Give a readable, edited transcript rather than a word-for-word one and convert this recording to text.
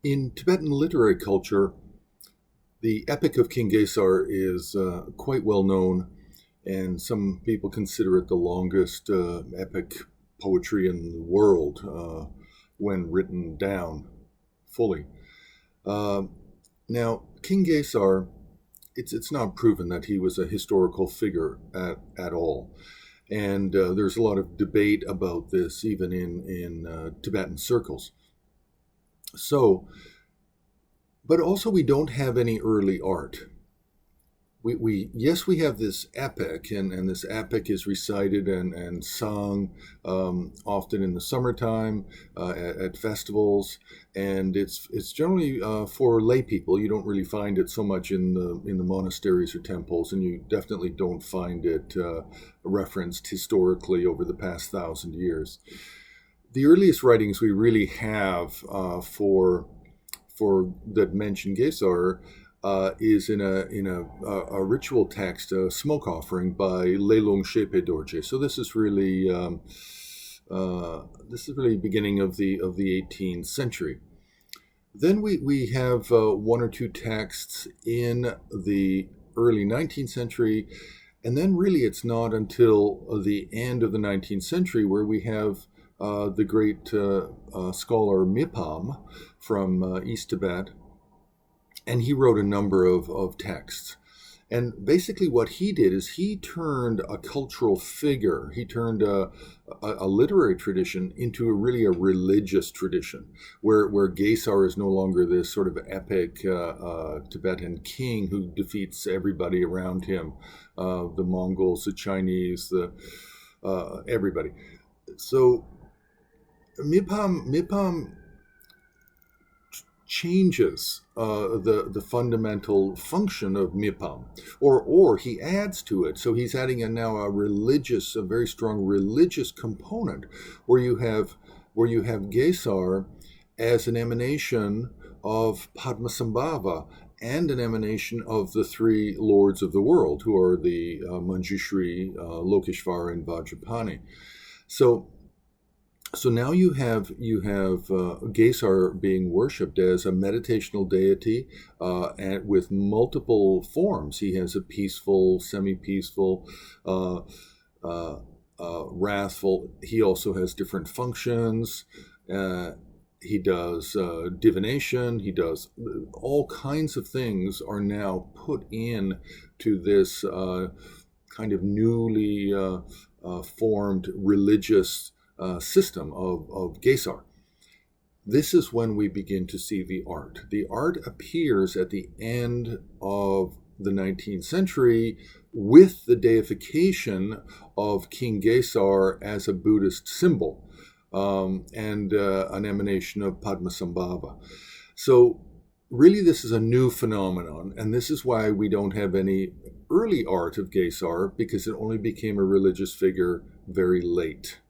In Tibetan literary culture, the Epic of King Gesar is quite well known, and some people consider it the longest epic poetry in the world when written down fully. Uh, Now, King Gesar, it's not proven that he was a historical figure at all. And there's a lot of debate about this, even in Tibetan circles. So, but also we don't have any early art. We have this epic, and this epic is recited and sung often in the summertime at festivals, and it's generally for lay people. You don't really find it so much in the monasteries or temples, and you definitely don't find it referenced historically over the past 1,000 years. The earliest writings we really have for that mention Gesar is in a ritual text, a smoke offering by Lelong Shepe Dorje. So this is really beginning of the 18th century. Then we have one or two texts in the early 19th century, and then really it's not until the end of the 19th century where we have the great scholar Mipam from East Tibet, and he wrote a number of texts. And basically what he did is he turned a cultural figure, he turned a literary tradition into really a religious tradition, where Gesar is no longer this sort of epic Tibetan king who defeats everybody around him, the Mongols, the Chinese, everybody. So Mipam changes the fundamental function of Mipam, or he adds to it. So he's adding a very strong religious component, where you have Gesar as an emanation of Padmasambhava and an emanation of the three lords of the world, who are the Manjushri, Lokeshvara, and Vajrapani. So now you have Gesar being worshipped as a meditational deity, and with multiple forms. He has a peaceful, semi-peaceful, wrathful. He also has different functions. He does divination. He does all kinds of things are now put in to this kind of newly formed religious system of Gesar. This is when we begin to see the art. The art appears at the end of the 19th century with the deification of King Gesar as a Buddhist symbol, and an emanation of Padmasambhava. So really this is a new phenomenon, and this is why we don't have any early art of Gesar, because it only became a religious figure very late.